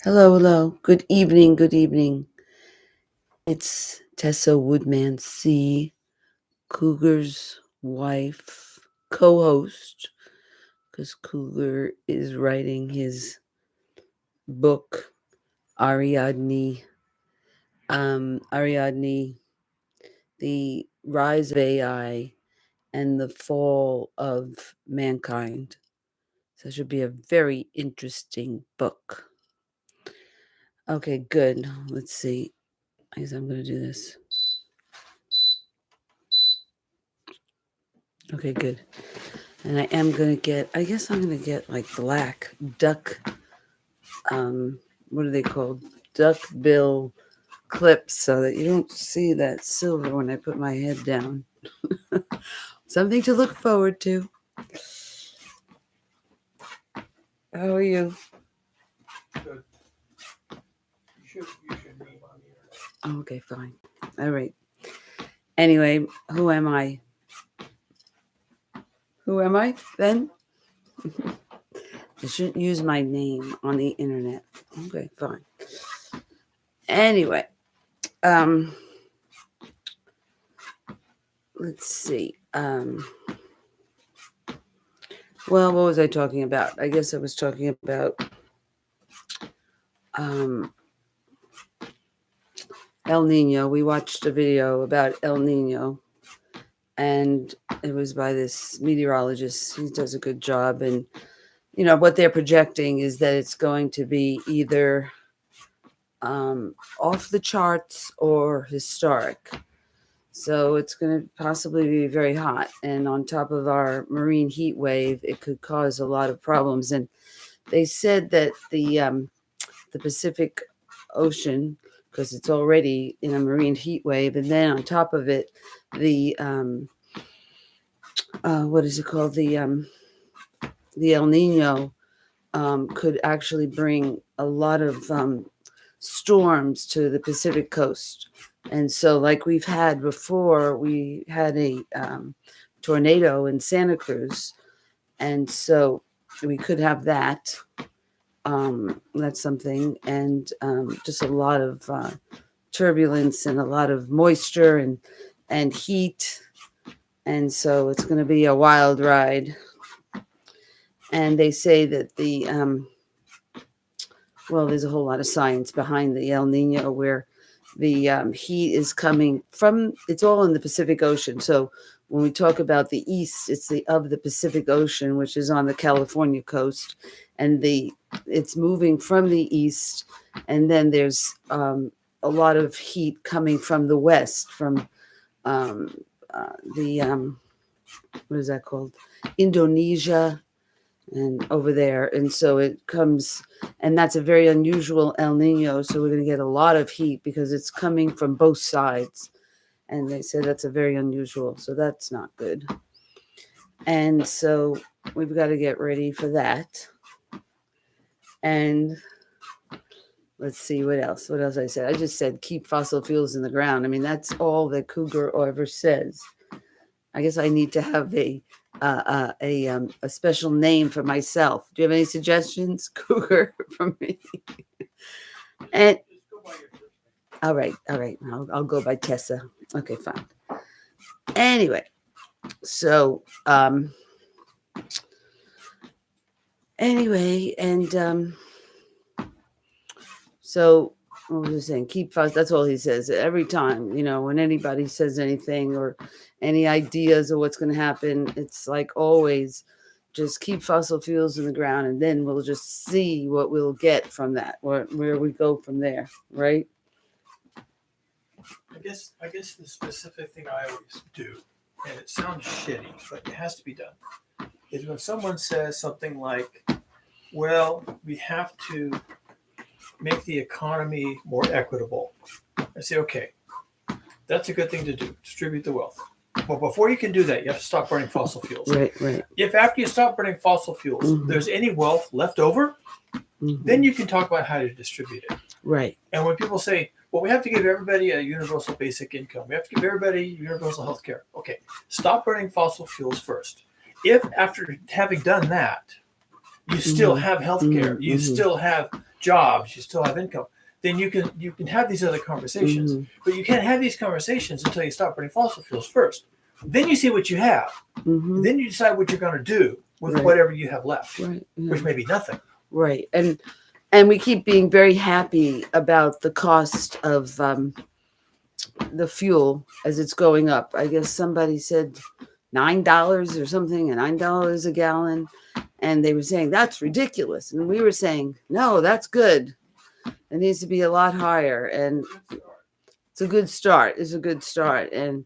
Hello, hello. Good evening, good evening. It's Tessa Woodman C, Cougar's wife, co host, because Cougar is writing his book, Ariadne, Ariadne, The Rise of AI and the Fall of Mankind. So it should be a very interesting book. Okay, good. Let's see. I guess I'm going to do this. Okay, good. And I am going to get, I guess I'm going to get like black duck, what are they called? Duck bill clips so that you don't see that silver when I put my head down. Something to look forward to. How are you? Good. You should name on the internet. Okay, fine. All right. Anyway, who am I? Who am I then? I shouldn't use my name on the internet. Okay, fine. Anyway, um, let's see. Well, what was I talking about? I guess I was talking about um, El Nino. We watched a video about El Nino, and it was by this meteorologist. He does a good job. And, what they're projecting is that it's going to be either off the charts or historic. So it's going to possibly be very hot. And on top of our marine heat wave, it could cause a lot of problems. And they said that the Pacific Ocean, because it's already in a marine heat wave, and then on top of it, the what is it called? The El Nino could actually bring a lot of storms to the Pacific coast. And so, like we've had before, we had a tornado in Santa Cruz, and so we could have that. That's something, and just a lot of turbulence and a lot of moisture and heat, and so it's going to be a wild ride. And they say that there's a whole lot of science behind the El Nino, where the heat is coming from. It's all in the Pacific Ocean. So when we talk about the east, it's the Pacific Ocean, which is on the California coast, and it's moving from the east, and then there's a lot of heat coming from the west, from um, the what is that called? Indonesia and over there. And so it comes, and that's a very unusual El Nino. So we're going to get a lot of heat because it's coming from both sides. And they say that's a very unusual. So that's not good. And so we've got to get ready for that. And let's see what else. What else I said? I just said keep fossil fuels in the ground. I mean, that's all that Cougar ever says. I guess I need to have a special name for myself. Do you have any suggestions, Cougar, from me? And Just go by your first name. all right. I'll go by Tessa. Okay, fine. Anyway, so and so what was I saying? Keep fast. That's all he says every time. When anybody says anything or any ideas of what's going to happen, it's like always, just keep fossil fuels in the ground, and then we'll just see what we'll get from that, where we go from there, right? I guess the specific thing I always do, and it sounds shitty, but it has to be done, is when someone says something like, "Well, we have to make the economy more equitable." I say, "Okay, that's a good thing to do. Distribute the wealth." But before you can do that, you have to stop burning fossil fuels. Right. If after you stop burning fossil fuels, there's any wealth left over, then you can talk about how to distribute it. Right. And when people say, well, we have to give everybody a universal basic income, we have to give everybody universal health care. Okay, stop burning fossil fuels first. If after having done that, you still have health care, you still have jobs, you still have income, then you can have these other conversations. Mhm. But you can't have these conversations until you stop burning fossil fuels first. Then you see what you have. Mhm. Then you decide what you're going to do with Right. whatever you have left, Right. Yeah. which may be nothing. Right. And we keep being very happy about the cost of the fuel as it's going up. I guess somebody said $9 or something, and $9 a gallon, and they were saying that's ridiculous, and we were saying no, that's good. It needs to be a lot higher, and it's a good start. It's a good start, and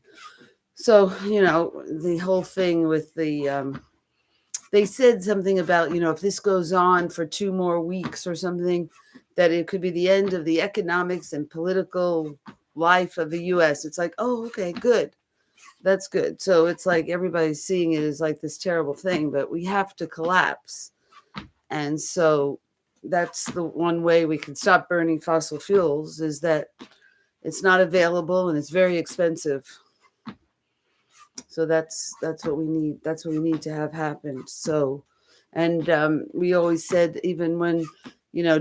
so the whole thing with they said something about if this goes on for 2 more weeks or something, that it could be the end of the economics and political life of the U.S. It's like, oh, okay, good. That's good. So it's like everybody's seeing it as like this terrible thing, but we have to collapse. And so that's the one way we can stop burning fossil fuels, is that it's not available and it's very expensive. So that's what we need. That's what we need to have happen. So, and we always said, even when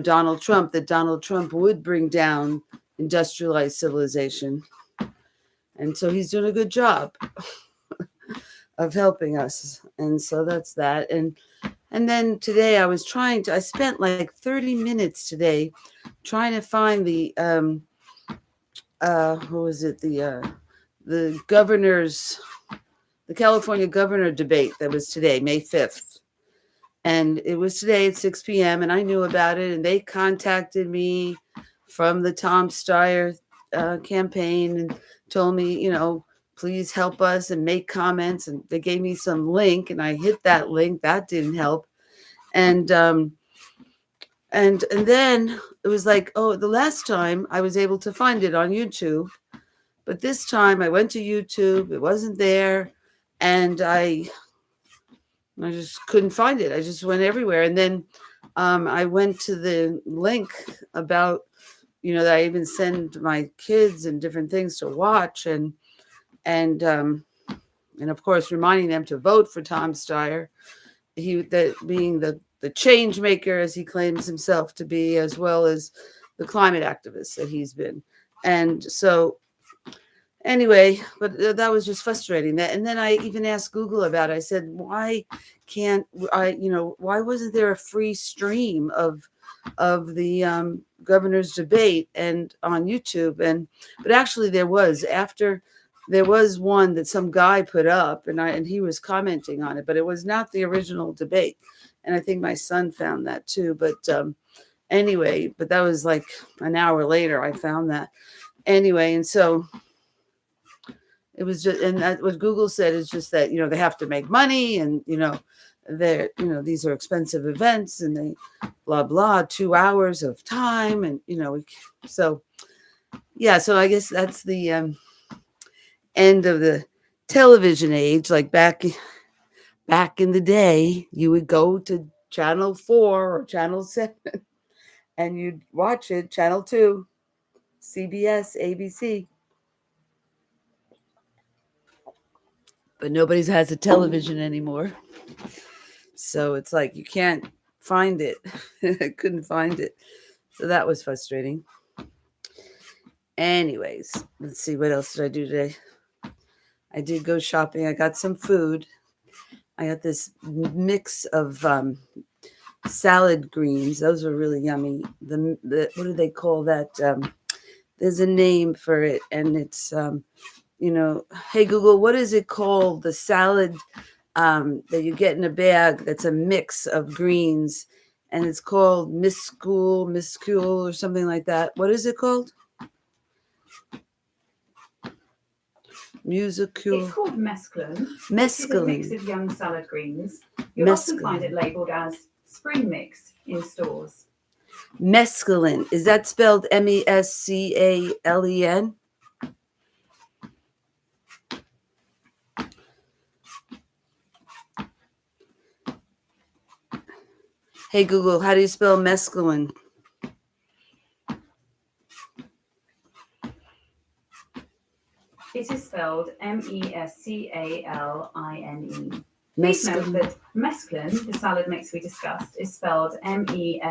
Donald Trump, that Donald Trump would bring down industrialized civilization, and so he's doing a good job of helping us. And so that's that. And then today I spent like 30 minutes today trying to find the what was it, the governor's the California governor debate that was today, May 5th. And it was today at 6 p.m. and I knew about it, and they contacted me from the Tom Steyer campaign and told me, please help us and make comments. And they gave me some link, and I hit that link. That didn't help. And and then it was like, oh, the last time I was able to find it on YouTube, but this time I went to YouTube. It wasn't there, and I just couldn't find it. I just went everywhere, and then I went to the link about that I even send my kids and different things to watch, and of course reminding them to vote for Tom Steyer. That being the change maker, as he claims himself to be, as well as the climate activist that he's been. And so anyway, but that was just frustrating. And then I even asked Google about it. I said, why can't I, why wasn't there a free stream of the governor's debate and on YouTube? But actually there was one that some guy put up, and he was commenting on it, but it was not the original debate. And I think my son found that too. But anyway, but that was like an hour later I found that. Anyway, and so it was just, and that what Google said is just that they have to make money, and they're these are expensive events, and they blah blah 2 hours of time, and so yeah, so I guess that's the end of the television age. Like back in the day, you would go to channel 4 or channel 7 and you'd watch it, channel 2, CBS, ABC. But nobody has a television anymore. So it's like you can't find it. I couldn't find it. So that was frustrating. Anyways, let's see, what else did I do today? I did go shopping. I got some food. I got this mix of salad greens. Those are really yummy. The what do they call that? There's a name for it, and it's hey Google, what is it called? The salad that you get in a bag that's a mix of greens, and it's called miscule or something like that. What is it called? Musicule. It's called mesclun. Mesclun. It's a mix of young salad greens. You'll often find it labelled as spring mix in stores. Mescaline. Is that spelled MESCALEN? Hey Google, how do you spell mescaline? It is spelled MESCALINE. Please note Mesclun. that mesclun, the salad mix we discussed, is spelled mesclun.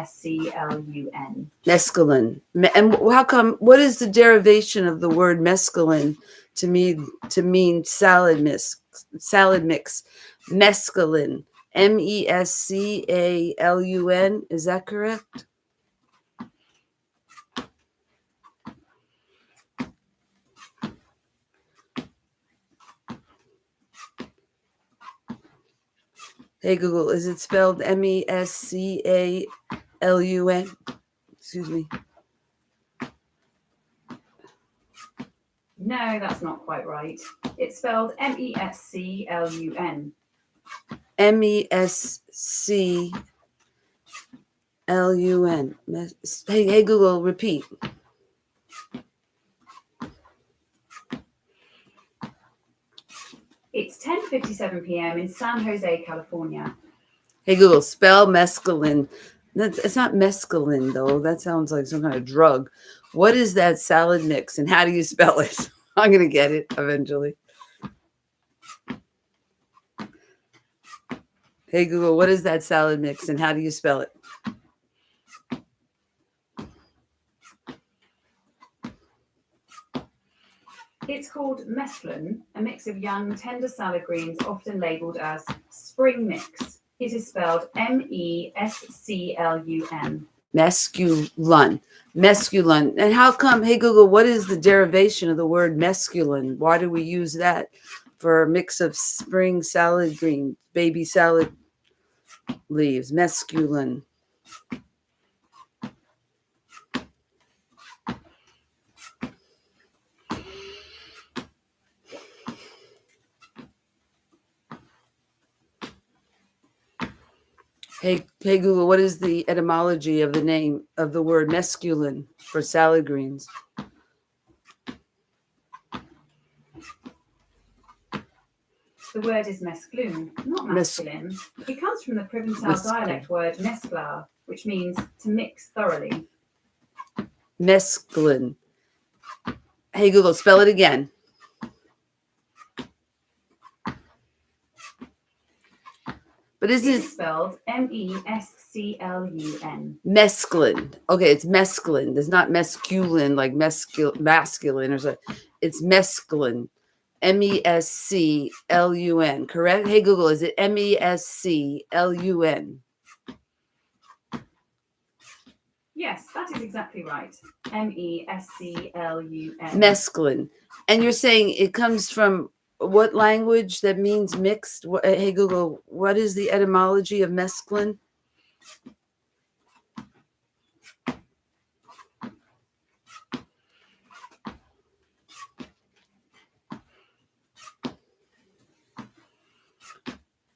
Mescaline. And how come? What is the derivation of the word mescaline to mean salad mix? Salad mix. Mescaline. MESCALUN. Is that correct? Hey Google, is it spelled MESCALUN? Excuse me. No, that's not quite right. It's spelled mesclun. MESCLUN. Hey Google, repeat. It's 10:57 p.m. in San Jose, California. Hey Google, spell mescaline. It's not mescaline though. That sounds like some kind of drug. What is that salad mix and how do you spell it? I'm gonna get it eventually. Hey Google, what is that salad mix and how do you spell it? It's called mesclun, a mix of young, tender salad greens often labeled as spring mix. It is spelled mesclun. Mesculun. Mesculun. And how come, hey Google, what is the derivation of the word mesculin? Why do we use that for a mix of spring salad greens, baby salad leaves? Mesculin. Hey Google, what is the etymology of the name of the word mesculin for salad greens? The word is mesclun, not masculine. It comes from the Provençal dialect word mesclar, which means to mix thoroughly. Mesclin. Hey Google, spell it again. But isn't it spelled mesclun? Mesclin. Okay, it's mesclin. There's not mesculin like masculine or something. It's mesclin. MESCLUN. Correct? Hey Google, is it MESCLUN? Yes, that is exactly right. mesclun. Mesclin. And you're saying it comes from what language that means mixed? Hey Google, what is the etymology of mesclin?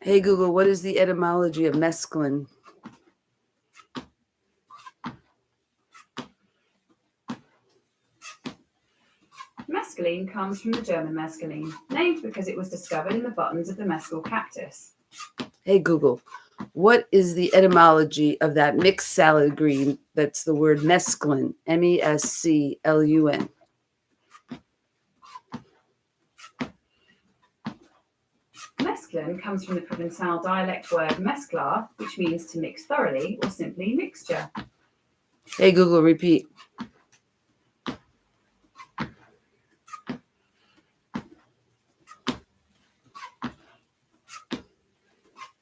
Hey Google, what is the etymology of mesclin? Mescaline comes from the German mescaline, named because it was discovered in the buttons of the mescal cactus. Hey Google, what is the etymology of that mixed salad green that's the word mesclun? MESCLUN. Mesclun comes from the Provençal dialect word mesclar, which means to mix thoroughly or simply mixture. Hey Google, repeat.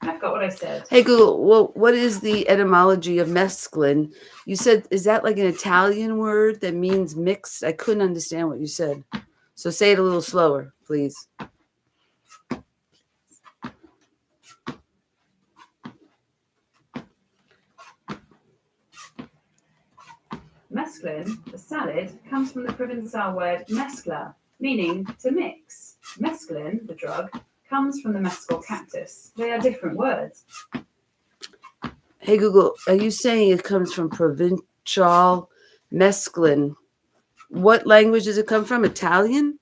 I've got what I said. Hey Google, well, what is the etymology of mesclun? You said, is that like an Italian word that means mixed? I couldn't understand what you said. So say it a little slower, please. Mesclun, the salad, comes from the Provençal word mescla, meaning to mix. Mesclun, the drug, comes from the mescal cactus. They are different words. Hey Google, are you saying it comes from provincial mesclun? What language does it come from? Italian?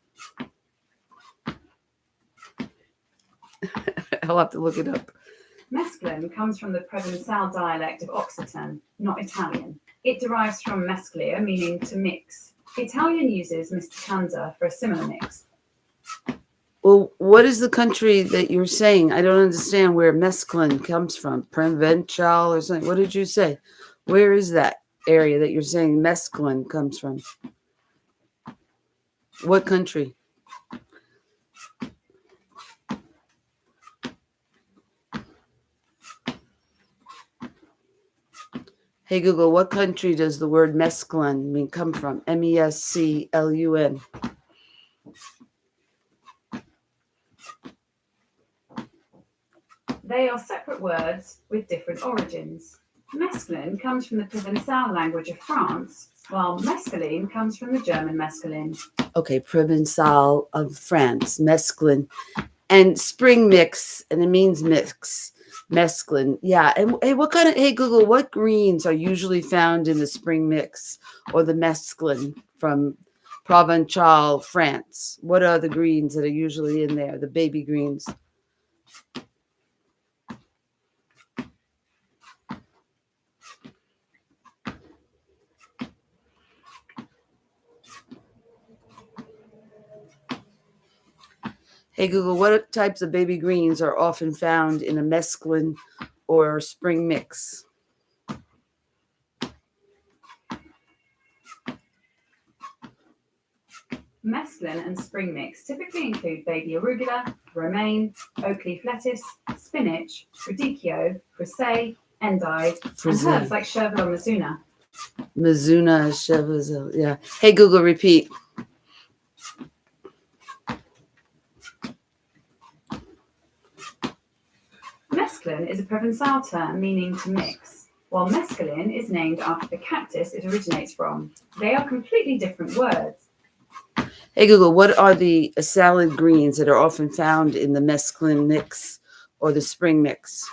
I'll have to look it up. Mesclun comes from the Provençal dialect of Occitan, not Italian. It derives from mesclere, meaning to mix. Italian uses mistanza for a similar mix. Well, what is the country that you're saying? I don't understand where mescaline comes from. Provençal or something. What did you say? Where is that area that you're saying mescaline comes from? What country? Hey Google, what country does the word mescaline mean come from? MESCLUN. They are separate words with different origins. Mescaline comes from the Provençal language of France, while mescaline comes from the German mescaline. Okay, Provençal of France, mescaline. And spring mix, and it means mix. Mescaline. Yeah. And hey, hey Google, what greens are usually found in the spring mix or the mescaline from Provençal, France? What are the greens that are usually in there? The baby greens. Hey Google, what types of baby greens are often found in a mescaline or spring mix? Mescaline and spring mix typically include baby arugula, romaine, oak leaf lettuce, spinach, radicchio, frisee, endive, and herbs like chervil or mizuna. Mizuna, chervil, yeah. Hey Google, repeat. Mescaline is a Provençal term meaning to mix, while mescaline is named after the cactus it originates from. They are completely different words. Hey Google, what are the salad greens that are often found in the mescaline mix or the spring mix?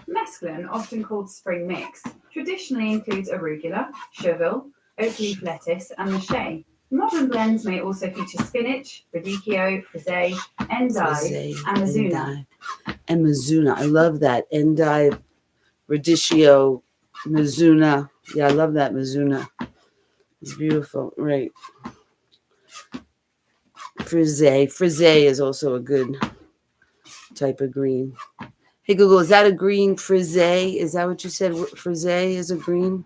Mescaline, often called spring mix, traditionally includes arugula, chervil, oak leaf lettuce, and mache. Modern blends may also feature spinach, radicchio, frisee, endive, and mizuna. And mizuna. I love that. Endive, radicchio, mizuna. Yeah, I love that mizuna. It's beautiful. Right. Frisee. Frisee is also a good type of green. Hey Google, is that a green frisee? Is that what you said? Frisee is a green?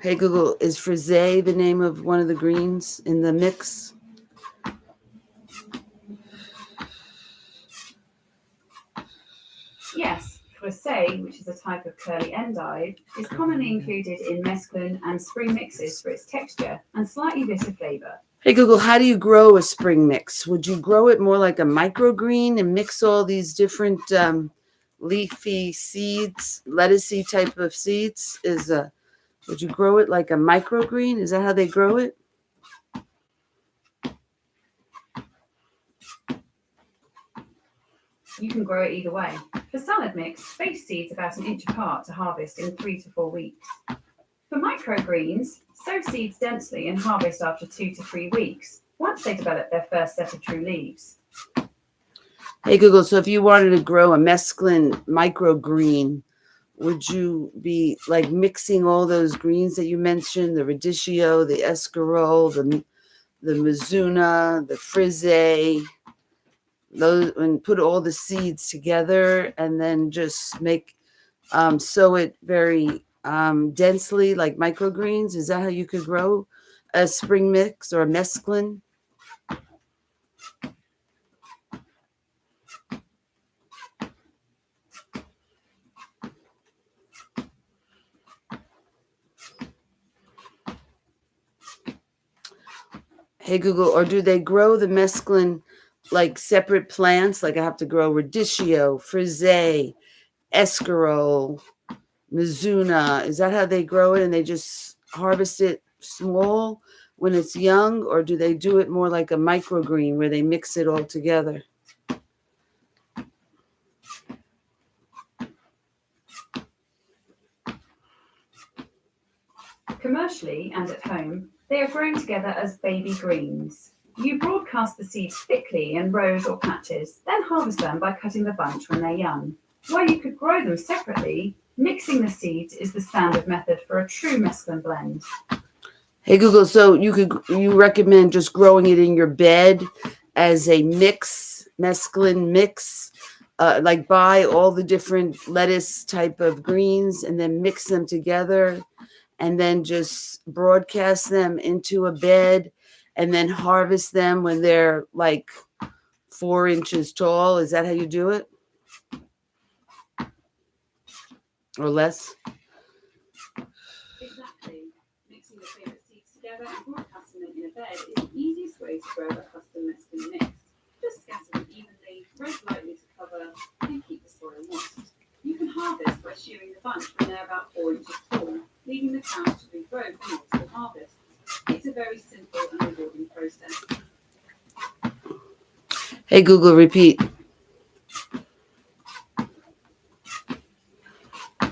Hey Google, is frisee the name of one of the greens in the mix? Yes, frisee, which is a type of curly endive, is commonly included in mescaline and spring mixes for its texture and slightly bitter flavor. Hey Google, how do you grow a spring mix? Would you grow it more like a microgreen and mix all these different leafy seeds, lettucey type of seeds? Would you grow it like a microgreen? Is that how they grow it? You can grow it either way. For salad mix, space seeds about an inch apart to harvest in 3 to 4 weeks. For microgreens, sow seeds densely and harvest after 2 to 3 weeks, once they develop their first set of true leaves. Hey Google, so if you wanted to grow a mescaline microgreen, would you be like mixing all those greens that you mentioned, the radicchio, the escarole, the mizuna, the frisee, those, and put all the seeds together and then just sow it very densely like microgreens? Is that how you could grow a spring mix or a mescaline? Hey Google, or do they grow the mescaline like separate plants? Like I have to grow radicchio, frisee, escarole, mizuna. Is that how they grow it and they just harvest it small when it's young? Or do they do it more like a microgreen where they mix it all together? Commercially and at home, they are grown together as baby greens. You broadcast the seeds thickly in rows or patches, then harvest them by cutting the bunch when they're young. While you could grow them separately, mixing the seeds is the standard method for a true mesclun blend. Hey Google, so you recommend just growing it in your bed as a mesclun mix, like buy all the different lettuce type of greens and then mix them together and then just broadcast them into a bed and then harvest them when they're like 4 inches tall. Is that how you do it? Or less? Exactly. Mixing your favourite seeds together and broadcasting them in a bed is the easiest way to grow a custom mesclun mix. Just scatter them evenly, rake lightly to cover, and keep the soil moist. You can harvest by shearing the bunch when they're about 4 inches tall, leaving the crowns to regrow for multiple harvests. It's a very simple and rewarding process. Hey Google, repeat.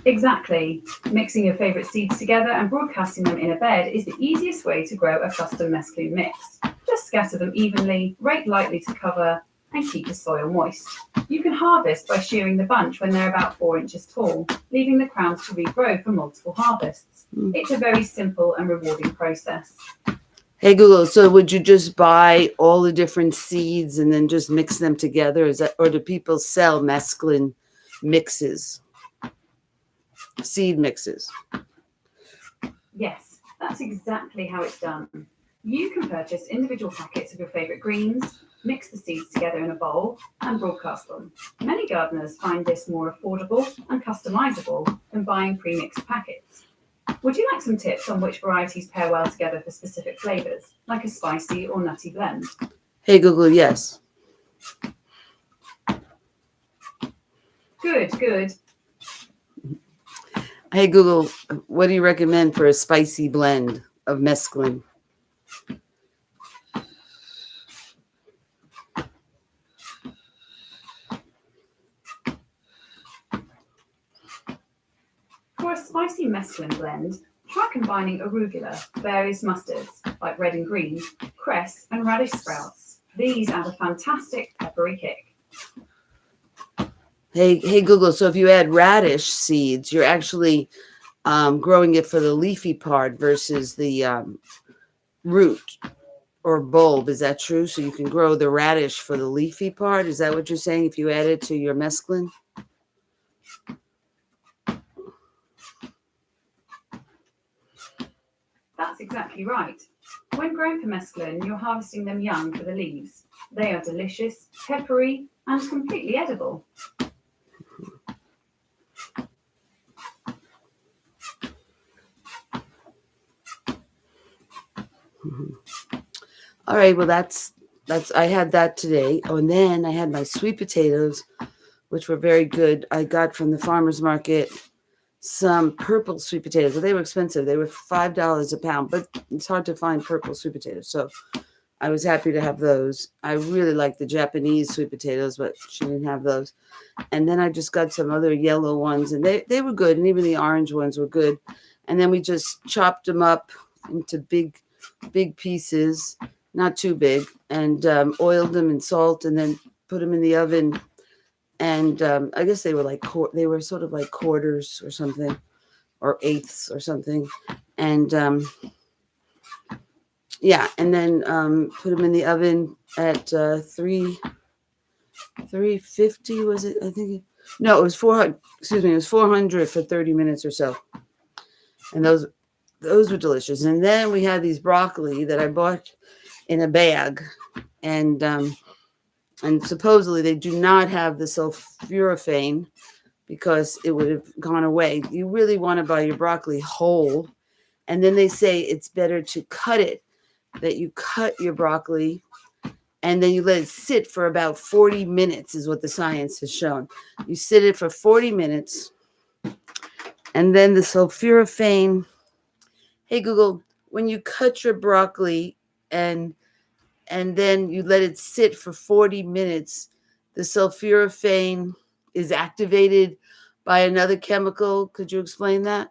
Exactly. Mixing your favourite seeds together and broadcasting them in a bed is the easiest way to grow a custom mesclun mix. Just scatter them evenly, rake lightly to cover, and keep the soil moist. You can harvest by shearing the bunch when they're about 4 inches tall, leaving the crowns to regrow for multiple harvests. It's a very simple and rewarding process. Hey Google, so would you just buy all the different seeds and then just mix them together? Is that, or do people sell mesclun mixes? Seed mixes. Yes, that's exactly how it's done. You can purchase individual packets of your favourite greens, mix the seeds together in a bowl, and broadcast them. Many gardeners find this more affordable and customisable than buying pre-mixed packets. Would you like some tips on which varieties pair well together for specific flavours, like a spicy or nutty blend? Hey Google, yes. Good. Hey Google, what do you recommend for a spicy blend of mesclun? For a spicy mesclun blend, try combining arugula, various mustards like red and green, cress, and radish sprouts. These add a fantastic peppery kick. Hey Google, so if you add radish seeds, you're actually growing it for the leafy part versus the root or bulb. Is that true? So you can grow the radish for the leafy part. Is that what you're saying if you add it to your mesclun? That's exactly right. When grown for mesclun, you're harvesting them young for the leaves. They are delicious, peppery, and completely edible. All right, well that's I had that today. Oh, and then I had my sweet potatoes, which were very good. I got from the farmer's market some purple sweet potatoes. Well, they were expensive. They were $5 a pound, but it's hard to find purple sweet potatoes. So I was happy to have those. I really like the Japanese sweet potatoes, but she didn't have those. And then I just got some other yellow ones, and they were good, and even the orange ones were good. And then we just chopped them up into big pieces, not too big, and oiled them in salt, and then put them in the oven. And I guess they were like they were sort of like quarters or something, or eighths or something, and yeah, and then put them in the oven at 350 was it? I think no, it was 400. Excuse me, it was 400 for 30 minutes or so, and those were delicious. And then we had these broccoli that I bought in a bag, and supposedly they do not have the sulforaphane because it would have gone away. You really want to buy your broccoli whole, and then they say it's better to cut it. That you cut your broccoli and then you let it sit for about 40 minutes is what the science has shown. You sit it for 40 minutes, and then the sulforaphane. Hey Google, when you cut your broccoli and then you let it sit for 40 minutes, the sulforaphane is activated by another chemical. Could you explain that?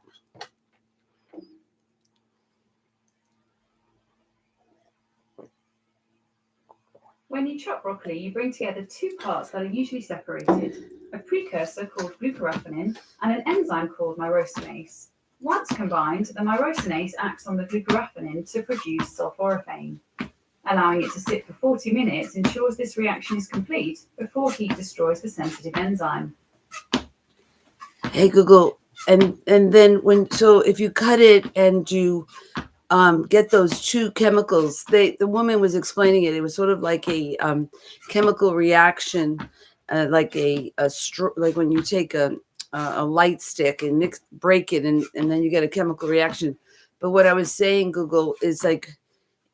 When you chop broccoli, you bring together two parts that are usually separated, a precursor called glucoraphanin and an enzyme called myrosinase. Once combined, the myrosinase acts on the glucoraphanin to produce sulforaphane. Allowing it to sit for 40 minutes ensures this reaction is complete before heat destroys the sensitive enzyme. Hey Google, and then if you cut it and you get those two chemicals, the woman was explaining it. It was sort of like a chemical reaction, like like when you take a light stick and break it, and then you get a chemical reaction. But what I was saying, Google, is like,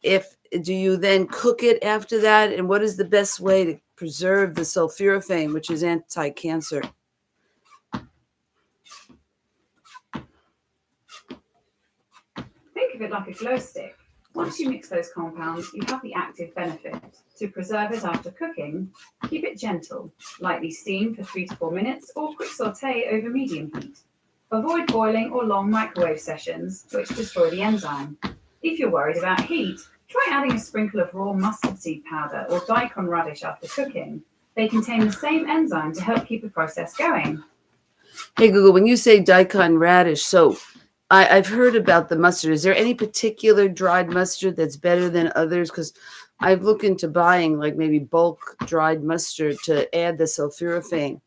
do you then cook it after that, and what is the best way to preserve the sulforaphane, which is anti-cancer? Think of it like a glow stick. Once you mix those compounds, you have the active benefit. To preserve it after cooking, keep it gentle, lightly steam for 3 to 4 minutes, or quick saute over medium heat. Avoid boiling or long microwave sessions, which destroy the enzyme. If you're worried about heat, try adding a sprinkle of raw mustard seed powder or daikon radish after cooking. They contain the same enzyme to help keep the process going. Hey Google, when you say daikon radish, so I've heard about the mustard. Is there any particular dried mustard that's better than others? Because I've looked into buying like maybe bulk dried mustard to add the sulforaphane.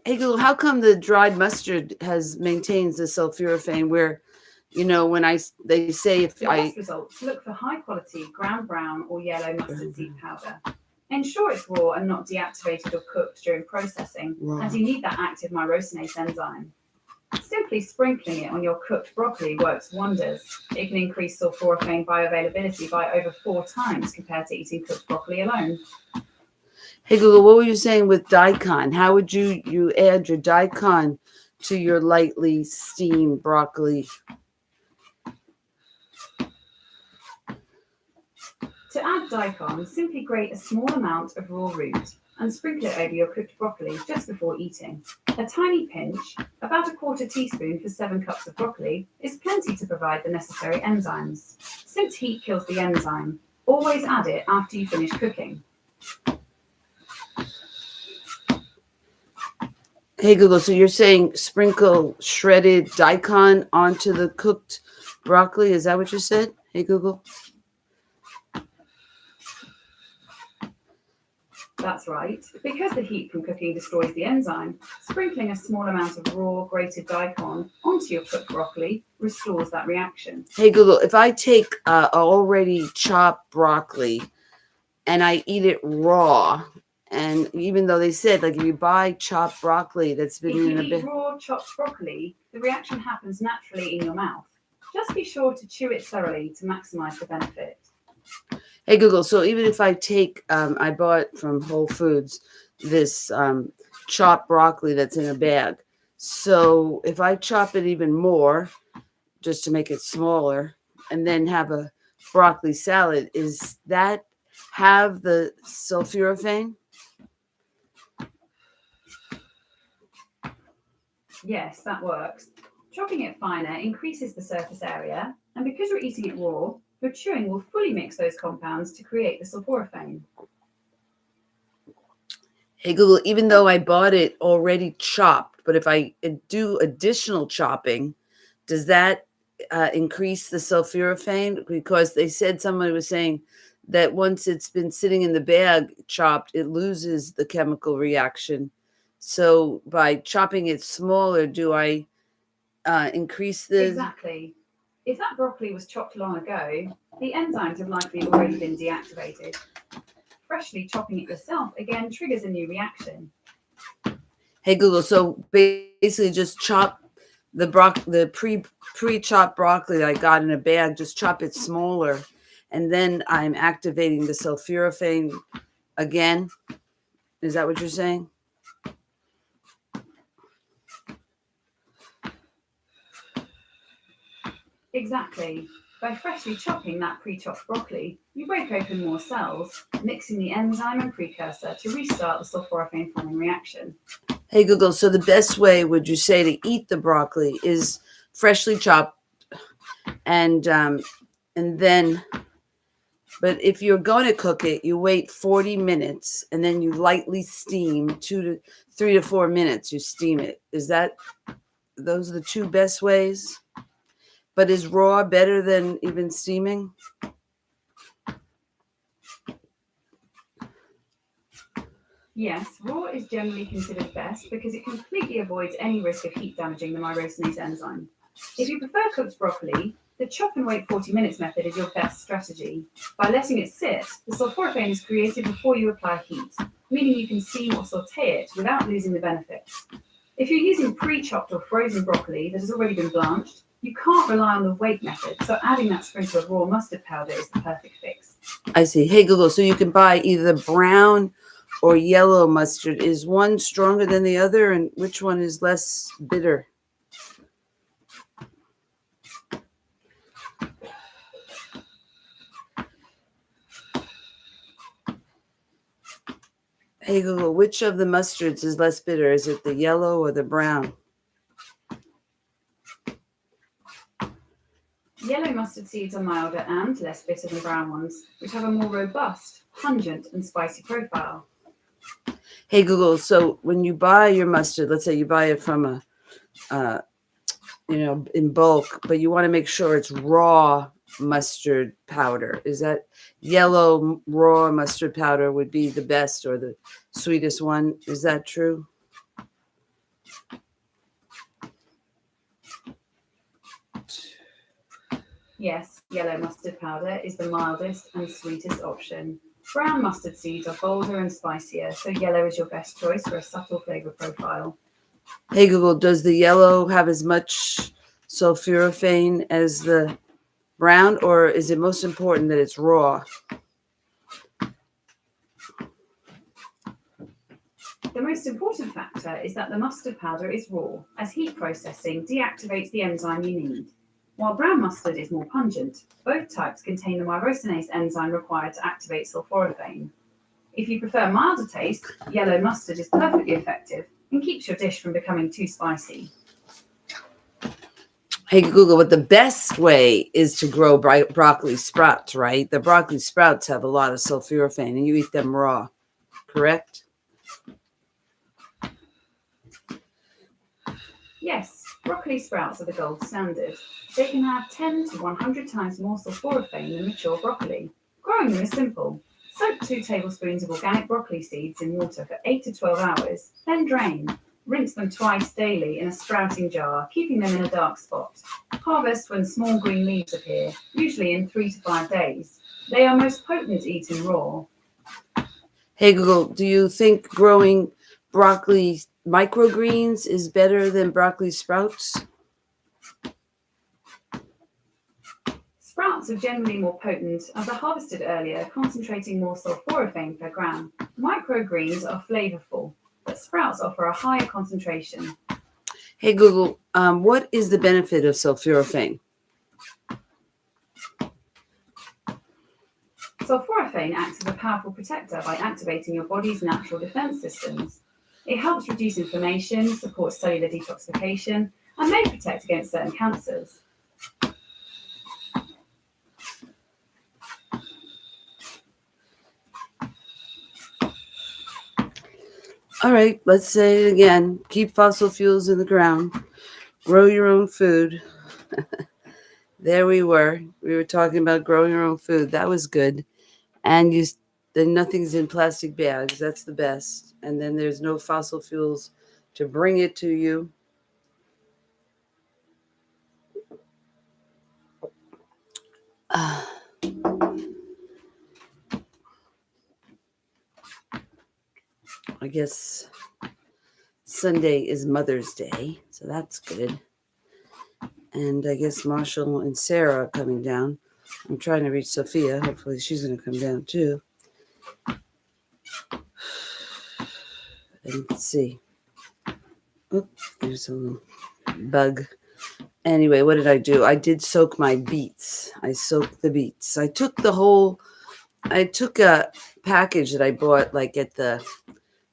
Hey Google, how come the dried mustard maintains the sulforaphane? Where, when they say if For best results, look for high quality ground brown or yellow mustard seed powder. Ensure it's raw and not deactivated or cooked during processing, as you need that active myrosinase enzyme. Simply sprinkling it on your cooked broccoli works wonders. It can increase sulforaphane bioavailability by over 4 times compared to eating cooked broccoli alone. Hey Google, what were you saying with daikon? How would you add your daikon to your lightly steamed broccoli? To add daikon, simply grate a small amount of raw root and sprinkle it over your cooked broccoli just before eating. A tiny pinch, about 1/4 teaspoon for 7 cups of broccoli, is plenty to provide the necessary enzymes. Since heat kills the enzyme, always add it after you finish cooking. Hey Google, so you're saying sprinkle shredded daikon onto the cooked broccoli? Is that what you said? Hey Google? That's right. Because the heat from cooking destroys the enzyme, sprinkling a small amount of raw grated daikon onto your cooked broccoli restores that reaction. Hey Google, if I take already chopped broccoli and I eat it raw, and even though they said like if you buy chopped broccoli that's been If you in a eat bit, raw chopped broccoli, the reaction happens naturally in your mouth. Just be sure to chew it thoroughly to maximize the benefit. hey Google, so even if I take, I bought from Whole Foods this chopped broccoli that's in a bag. So if I chop it even more, just to make it smaller, and then have a broccoli salad, is that have the sulforaphane? Yes, that works. Chopping it finer increases the surface area, and because you're eating it raw, your chewing will fully mix those compounds to create the sulforaphane. Hey Google, even though I bought it already chopped, but if I do additional chopping, does that increase the sulforaphane? Because they said, somebody was saying that once it's been sitting in the bag chopped, it loses the chemical reaction. So by chopping it smaller, do I increase the... Exactly. If that broccoli was chopped long ago, the enzymes have likely already been deactivated. Freshly chopping it yourself again triggers a new reaction. Hey Google, so basically just chop the pre-chopped broccoli that I got in a bag, just chop it smaller, and then I'm activating the sulforaphane again. Is that what you're saying? Exactly. By freshly chopping that pre-chopped broccoli, you break open more cells, mixing the enzyme and precursor to restart the sulforaphane forming reaction. Hey Google, so the best way, would you say, to eat the broccoli is freshly chopped, and then But if you're going to cook it, you wait 40 minutes and then you lightly steam 3 to 4 minutes. You steam it. Those are the two best ways? But is raw better than even steaming? Yes, raw is generally considered best because it completely avoids any risk of heat damaging the myrosinase enzyme. If you prefer cooked broccoli, the chop and wait 40 minutes method is your best strategy. By letting it sit, the sulforaphane is created before you apply heat, meaning you can steam or saute it without losing the benefits. If you're using pre-chopped or frozen broccoli that has already been blanched, you can't rely on the wait method, so adding that sprinkle of raw mustard powder is the perfect fix. I see. Hey, Google, so you can buy either brown or yellow mustard. Is one stronger than the other, and which one is less bitter? Hey, Google, which of the mustards is less bitter? Is it the yellow or the brown? Yellow mustard seeds are milder and less bitter than brown ones, which have a more robust, pungent, and spicy profile. Hey, Google, so when you buy your mustard, let's say you buy it from in bulk, but you want to make sure it's raw mustard powder. Is that yellow raw mustard powder would be the best or the sweetest one? Is that true? Yes, yellow mustard powder is the mildest and sweetest option. Brown mustard seeds are bolder and spicier, so yellow is your best choice for a subtle flavor profile. Hey, Google, does the yellow have as much sulforaphane as the brown, or is it most important that it's raw? The most important factor is that the mustard powder is raw, as heat processing deactivates the enzyme you need. While brown mustard is more pungent, both types contain the myrosinase enzyme required to activate sulforaphane. If you prefer milder taste, yellow mustard is perfectly effective and keeps your dish from becoming too spicy. Hey, Google, but the best way is to grow broccoli sprouts, right? The broccoli sprouts have a lot of sulforaphane and you eat them raw, correct? Yes, broccoli sprouts are the gold standard. They can have 10 to 100 times more sulforaphane than mature broccoli. Growing them is simple. Soak 2 tablespoons of organic broccoli seeds in water for 8 to 12 hours, then drain. Rinse them twice daily in a sprouting jar, keeping them in a dark spot. Harvest when small green leaves appear, usually in 3 to 5 days. They are most potent eaten raw. Hey, Google, do you think growing broccoli microgreens is better than broccoli sprouts? Sprouts are generally more potent as are harvested earlier, concentrating more sulforaphane per gram. Microgreens are flavorful, but sprouts offer a higher concentration. Hey, Google, what is the benefit of sulforaphane? Sulforaphane acts as a powerful protector by activating your body's natural defense systems. It helps reduce inflammation, supports cellular detoxification, and may protect against certain cancers. All right, let's say it again. Keep fossil fuels in the ground. Grow your own food. There we were. We were talking about growing your own food. That was good. And then nothing's in plastic bags. That's the best. And then there's no fossil fuels to bring it to you. I guess Sunday is Mother's Day, so that's good. And I guess Marshall and Sarah are coming down. I'm trying to reach Sophia. Hopefully she's going to come down too. And let's see. Oh, there's a little bug. Anyway, what did I do? I did soak my beets. I soaked the beets. I took a package that I bought like at the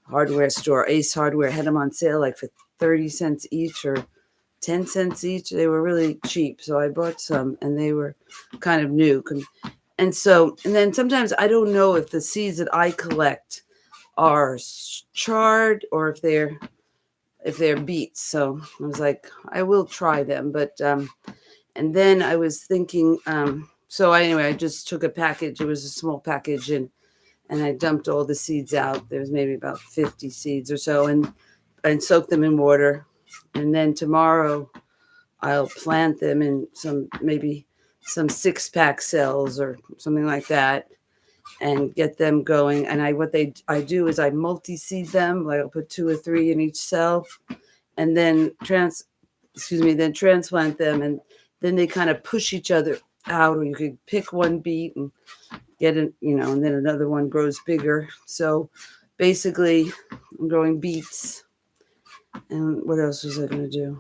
hardware store, Ace Hardware, had them on sale like for 30 cents each or 10 cents each. They were really cheap. So I bought some and they were kind of new. And so, and then sometimes I don't know if the seeds that I collect are charred or if they're beets. So I was like, I will try them. But and then I was thinking, so anyway, I just took a package. It was a small package, and I dumped all the seeds out. There was maybe about 50 seeds or so, and soaked them in water. And then tomorrow I'll plant them in maybe some 6-pack cells or something like that, and get them going. And I do is I multi-seed them. Like I'll put 2 or 3 in each cell, and then transplant them, and then they kind of push each other out, or you could pick one beet and get it, and then another one grows bigger. So basically I'm growing beets. And what else was I going to do?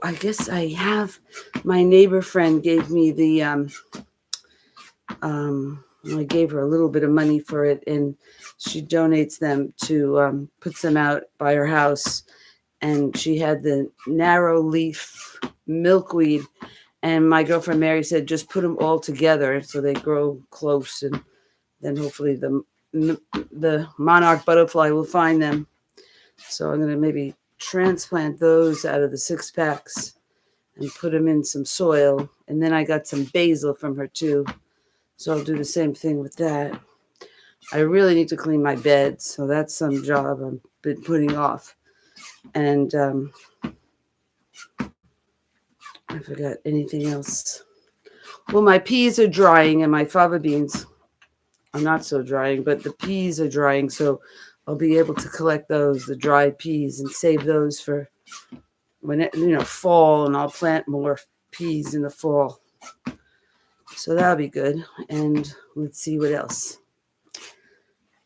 I guess I have, my neighbor friend gave me I gave her a little bit of money for it, and she donates them to, puts them out by her house. And she had the narrow leaf milkweed, and my girlfriend Mary said just put them all together so they grow close, and then hopefully the monarch butterfly will find them. So I'm going to maybe transplant those out of the 6-packs and put them in some soil. And then I got some basil from her too, so I'll do the same thing with that. I really need to clean my bed, so that's some job I've been putting off. And I forgot anything else. Well, my peas are drying, and my fava beans are not so drying, but the peas are drying, so I'll be able to collect those, the dried peas, and save those for when fall, and I'll plant more peas in the fall. So that'll be good. And let's see what else.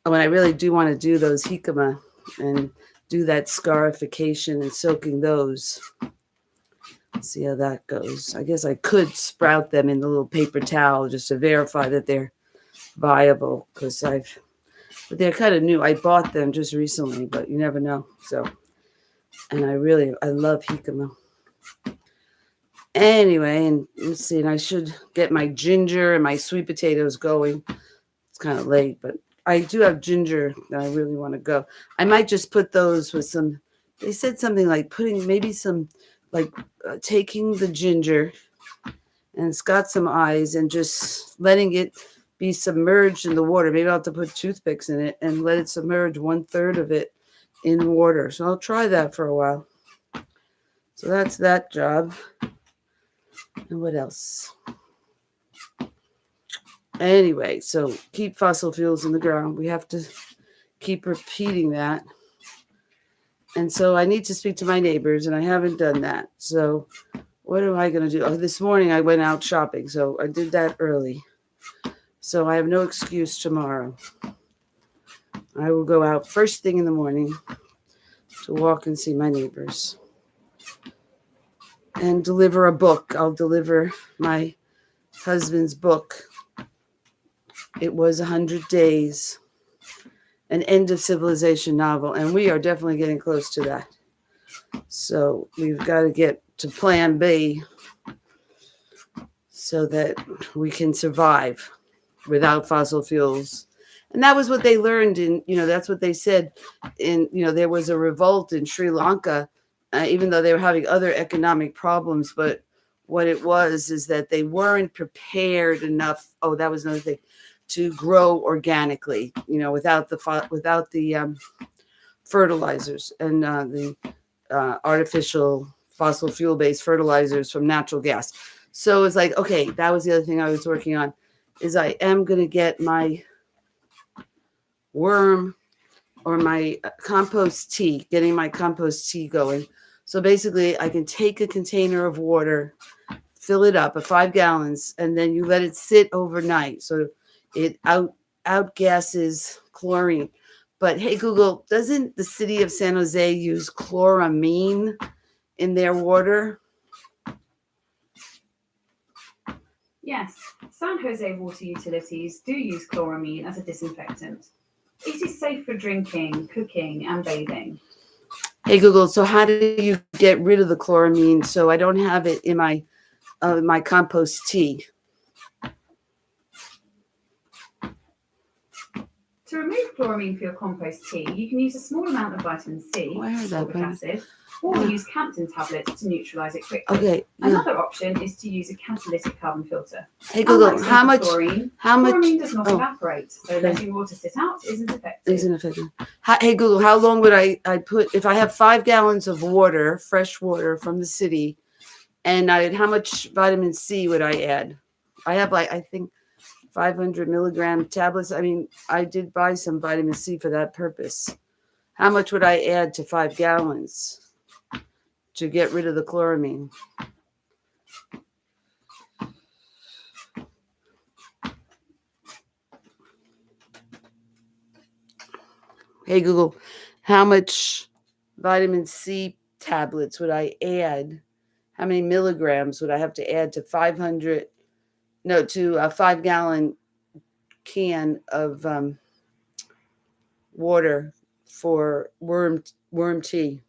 When I really do want to do those jicama and do that scarification and soaking those. See how that goes. I guess I could sprout them in the little paper towel just to verify that they're viable, but they're kind of new. I bought them just recently, but you never know. So, and I love jicama. Anyway, and let's see, and I should get my ginger and my sweet potatoes going. It's kind of late, but I do have ginger that I really want to go. I might just put those with some, they said something like putting maybe some, like taking the ginger, and it's got some eyes, and just letting it be submerged in the water. Maybe I'll have to put toothpicks in it and let it submerge 1/3 of it in water. So I'll try that for a while. So that's that job. And what else? Anyway, so keep fossil fuels in the ground. We have to keep repeating that. And so I need to speak to my neighbors, and I haven't done that. So what am I going to do? Oh, this morning I went out shopping, so I did that early. So I have no excuse tomorrow. I will go out first thing in the morning to walk and see my neighbors and deliver a book. I'll deliver my husband's book. It was 100 Days, an end of civilization novel, and we are definitely getting close to that. So we've got to get to plan B so that we can survive without fossil fuels. And that was what they learned that's what they said there was a revolt in Sri Lanka, even though they were having other economic problems. But what it was is that they weren't prepared enough. Oh, that was another thing, to grow organically, without the fertilizers and the artificial fossil fuel-based fertilizers from natural gas. So it's like, okay, that was the other thing I was working on, is I am going to get my worm or my compost tea, getting my compost tea going. So basically I can take a container of water, fill it up at 5 gallons, and then you let it sit overnight. So it outgasses chlorine. But hey, Google, doesn't the city of San Jose use chloramine in their water? Yes, San Jose water utilities do use chloramine as a disinfectant. It is safe for drinking, cooking, and bathing. Hey Google, so how do you get rid of the chloramine so I don't have it in my compost tea? To remove chloramine for your compost tea, you can use a small amount of vitamin C, Oh, I heard that, ascorbic but- acid, or Yeah. use Campton tablets to neutralize it quickly. Okay. Yeah. Another option is to use a catalytic carbon filter. Hey Google, Unlike how simple much? chlorine, How much? chloramine does not Oh. evaporate, so Okay. letting water sit out isn't effective. Isn't effective. Hey Google, how long would I put if I have 5 gallons of water, fresh water from the city, and how much vitamin C would I add? I have I think 500 milligram tablets. I mean, I did buy some vitamin C for that purpose. How much would I add to 5 gallons to get rid of the chloramine? Hey Google, how much vitamin C tablets would I add? How many milligrams would I have to add to a 5-gallon can of water for worm tea?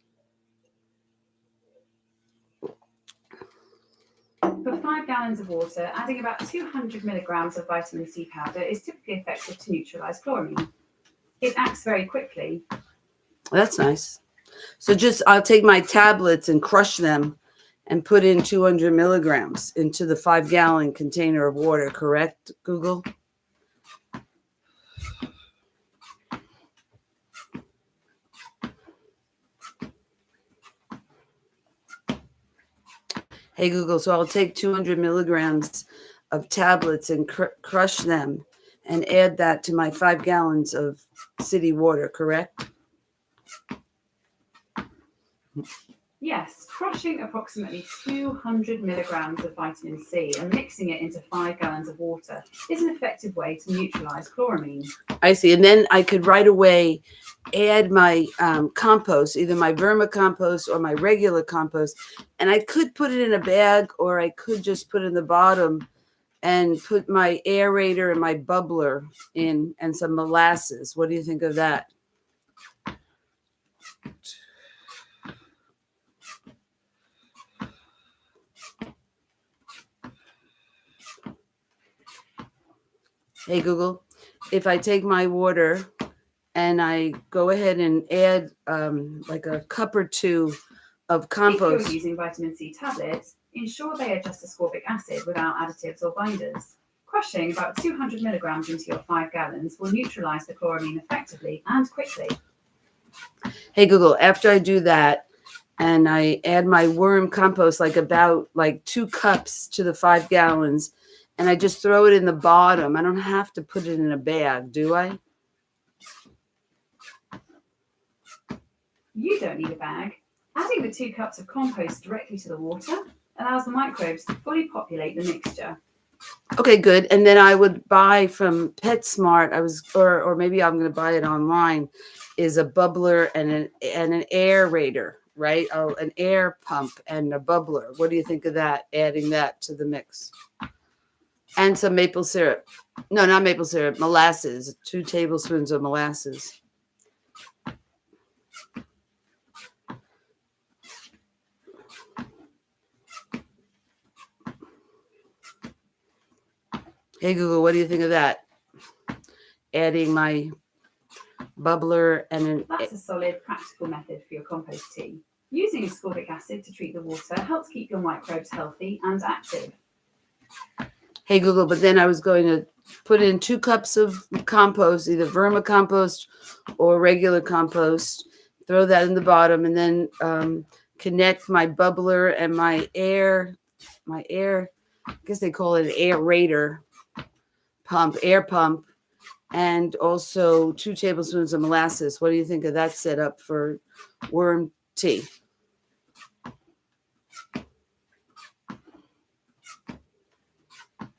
For 5 gallons of water, adding about 200 milligrams of vitamin C powder is typically effective to neutralize chloramine. It acts very quickly. That's nice. So I'll take my tablets and crush them and put in 200 milligrams into the 5-gallon container of water, correct, Google? Hey Google, so I'll take 200 milligrams of tablets and crush them and add that to my 5 gallons of city water, correct? Yes, crushing approximately 200 milligrams of vitamin C and mixing it into 5 gallons of water is an effective way to neutralize chloramine. I see. And then I could right away add my compost, either my vermicompost or my regular compost. And I could put it in a bag, or I could just put it in the bottom and put my aerator and my bubbler in and some molasses. What do you think of that? Hey Google, if I take my water and I go ahead and add like a cup or two of compost. If you're using vitamin C tablets, ensure they are just ascorbic acid without additives or binders. Crushing about 200 milligrams into your 5 gallons will neutralize the chloramine effectively and quickly. Hey Google, after I do that and I add my worm compost, about 2 cups to the 5 gallons, and I just throw it in the bottom. I don't have to put it in a bag, do I? You don't need a bag. Adding the 2 cups of compost directly to the water allows the microbes to fully populate the mixture. Okay, good. And then I would buy from PetSmart. Or maybe I'm going to buy it online. Is a bubbler and an aerator, right? Oh, an air pump and a bubbler. What do you think of that? Adding that to the mix, and some maple syrup. No, not maple syrup. Molasses. 2 tablespoons of molasses. Hey Google, what do you think of that? Adding my bubbler and That's a solid, practical method for your compost tea. Using ascorbic acid to treat the water helps keep your microbes healthy and active. Hey Google, but then I was going to put in 2 cups of compost, either vermicompost or regular compost. Throw that in the bottom, and then connect my bubbler and my air. I guess they call it an aerator air pump, and also 2 tablespoons of molasses. What do you think of that setup for worm tea?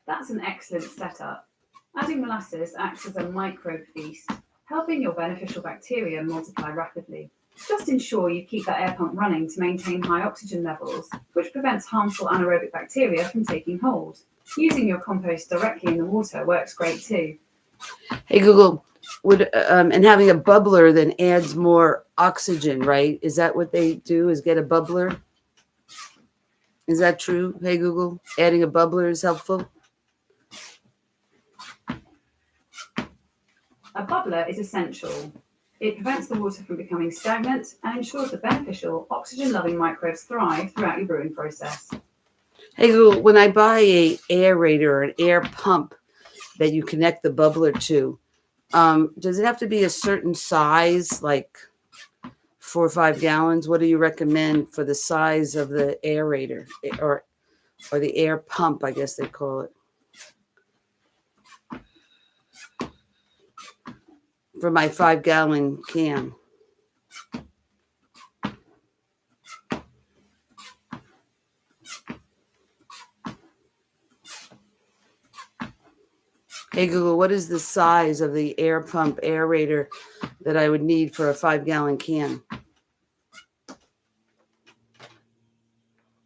That's an excellent setup. Adding molasses acts as a microbe feast, helping your beneficial bacteria multiply rapidly. Just ensure you keep that air pump running to maintain high oxygen levels, which prevents harmful anaerobic bacteria from taking hold. Using your compost directly in the water works great too. Hey Google, would and having a bubbler then adds more oxygen, right? Is that what they do? Is get a bubbler? Is that true? Hey Google, adding a bubbler is helpful. A bubbler is essential. It prevents the water from becoming stagnant and ensures the beneficial, oxygen-loving microbes thrive throughout your brewing process. Hey Google, when I buy a aerator or an air pump that you connect the bubbler to, does it have to be a certain size, like 4 or 5 gallons? What do you recommend for the size of the aerator or the air pump, I guess they call it? For my 5-gallon can. Hey Google, what is the size of the air pump aerator that I would need for a 5-gallon can?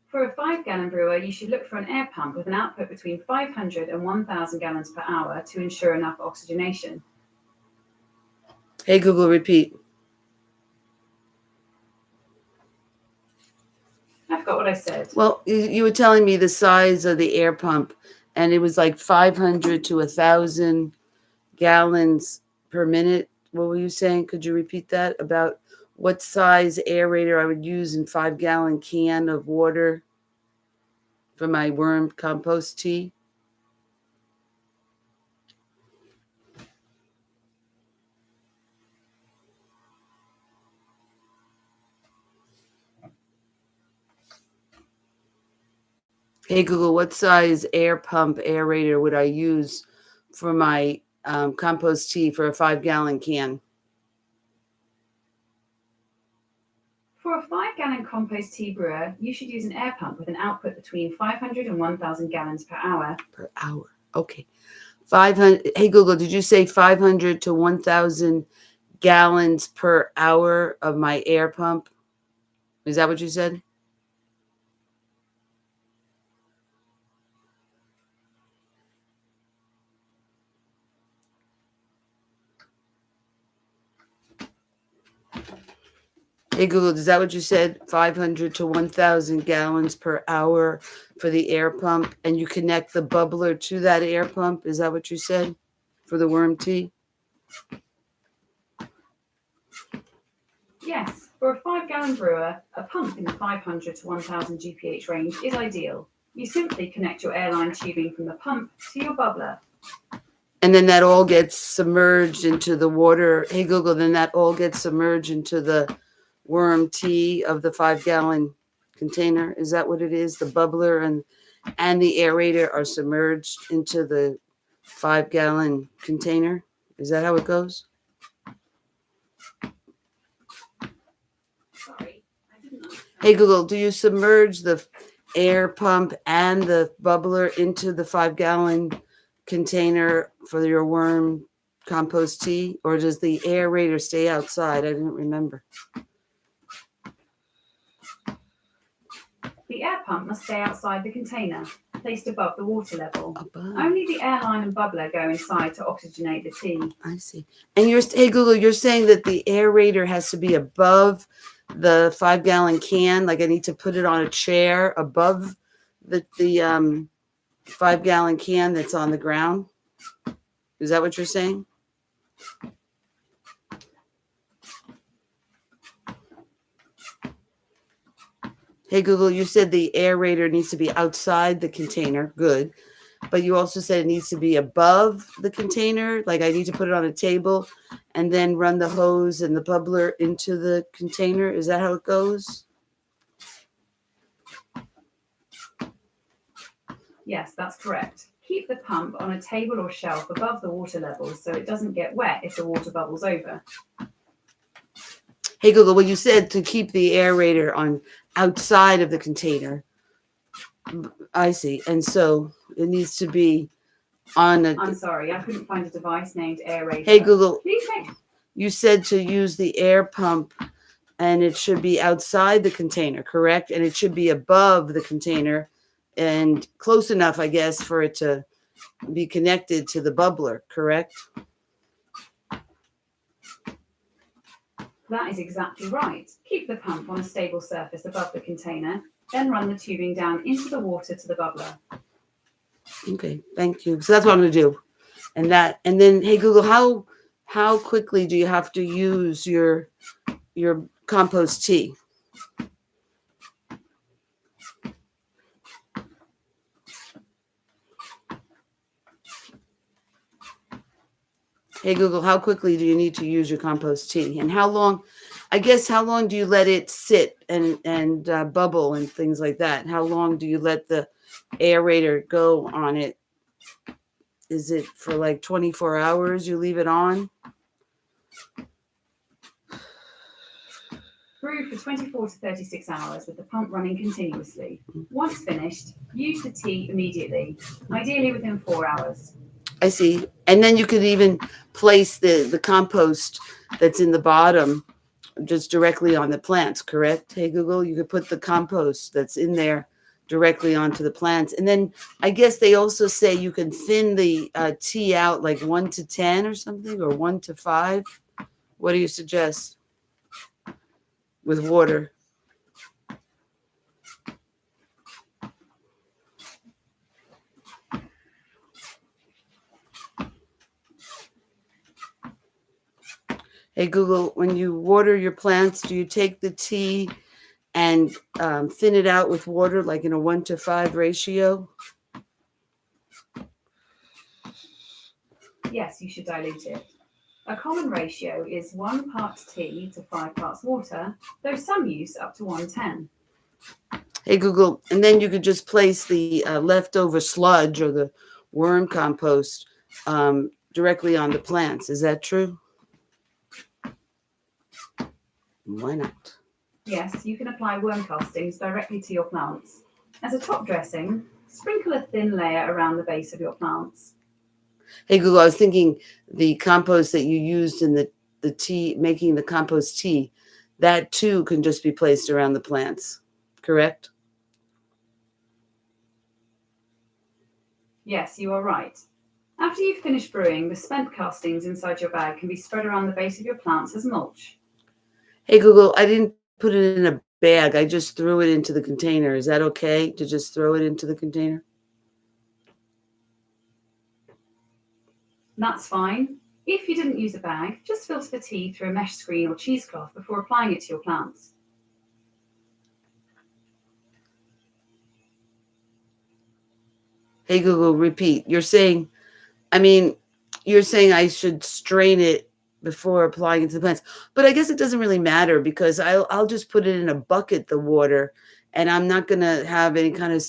For a 5-gallon brewer, you should look for an air pump with an output between 500 and 1,000 gallons per hour to ensure enough oxygenation. Hey Google, repeat. I forgot what I said. Well, you were telling me the size of the air pump, and it was like 500 to 1,000 gallons per minute. What were you saying? Could you repeat that about what size aerator I would use in 5-gallon can of water for my worm compost tea? Hey Google, what size air pump aerator would I use for my compost tea for a 5-gallon can? For a 5-gallon compost tea brewer, you should use an air pump with an output between 500 and 1,000 gallons per hour. Per hour. Okay. 500. Hey Google, did you say 500 to 1,000 gallons per hour of my air pump? Is that what you said? Hey Google, is that what you said? 500 to 1,000 gallons per hour for the air pump, and you connect the bubbler to that air pump. Is that what you said for the worm tea? Yes, for a 5-gallon brewer, a pump in the 500 to 1,000 GPH range is ideal. You simply connect your airline tubing from the pump to your bubbler. And then that all gets submerged into the water. Hey Google, then that all gets submerged into the worm tea of the 5-gallon container. Is that what it is? The bubbler and the aerator are submerged into the 5-gallon container. Is that how it goes? Sorry, I didn't understand. Hey Google, do you submerge the air pump and the bubbler into the 5-gallon container for your worm compost tea, or does the aerator stay outside? I didn't remember. The air pump must stay outside the container, placed above the water level. Above. Only the airline and bubbler go inside to oxygenate the tea. I see. And hey Google, you're saying that the aerator has to be above the 5-gallon can, like I need to put it on a chair above the 5-gallon can that's on the ground. Is that what you're saying? Hey Google, you said the aerator needs to be outside the container. Good. But you also said it needs to be above the container. Like I need to put it on a table and then run the hose and the bubbler into the container. Is that how it goes? Yes, that's correct. Keep the pump on a table or shelf above the water level so it doesn't get wet if the water bubbles over. Hey Google, well you said to keep the aerator on outside of the container. I see. And so it needs to be on a... I'm sorry, I couldn't find a device named aerator. Hey Google, Please make... you said to use the air pump and it should be outside the container, correct? And it should be above the container and close enough, I guess, for it to be connected to the bubbler, correct? That is exactly right. Keep the pump on a stable surface above the container, then run the tubing down into the water to the bubbler. Okay, thank you. So that's what I'm gonna do. And then hey Google, how quickly do you have to use your compost tea? Hey Google, how quickly do you need to use your compost tea? And how long, I guess, how long do you let it sit and bubble and things like that? How long do you let the aerator go on it? Is it for like 24 hours you leave it on? Brew for 24 to 36 hours with the pump running continuously. Once finished, use the tea immediately, ideally within 4 hours. I see. And then you could even place the compost that's in the bottom just directly on the plants, correct? Hey Google, you could put the compost that's in there directly onto the plants. And then I guess they also say you can thin the tea out like 1 to 10 or something, or 1 to 5. What do you suggest with water? Hey Google, when you water your plants, do you take the tea and thin it out with water, like in a 1 to 5 ratio? Yes, you should dilute it. A common ratio is 1 part tea to 5 parts water, though some use up to 110. Hey Google, and then you could just place the leftover sludge or the worm compost directly on the plants. Is that true? Why not? Yes, you can apply worm castings directly to your plants. As a top dressing, sprinkle a thin layer around the base of your plants. Hey Google, I was thinking the compost that you used in the tea, making the compost tea, that too can just be placed around the plants, correct? Yes, you are right. After you've finished brewing, the spent castings inside your bag can be spread around the base of your plants as mulch. Hey Google, I didn't put it in a bag. I just threw it into the container. Is that okay to just throw it into the container? That's fine. If you didn't use a bag, just filter the tea through a mesh screen or cheesecloth before applying it to your plants. Hey Google, repeat. You're saying I should strain it before applying it to the plants. But I guess it doesn't really matter because I'll just put it in a bucket, the water, and I'm not gonna have any kind of,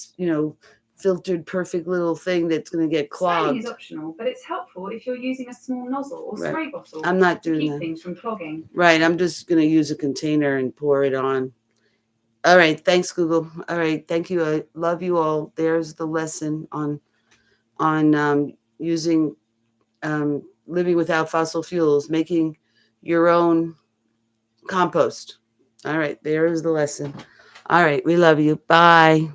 filtered perfect little thing that's gonna get Spraying is clogged. optional, but it's helpful if you're using a small nozzle or Right. spray bottle I'm not to doing keep that. things from clogging. Right. I'm just gonna use a container and pour it on. All right. Thanks, Google. All right. Thank you. I love you all. There's the lesson on using living without fossil fuels, making your own compost. All right, there is the lesson. All right, we love you. Bye.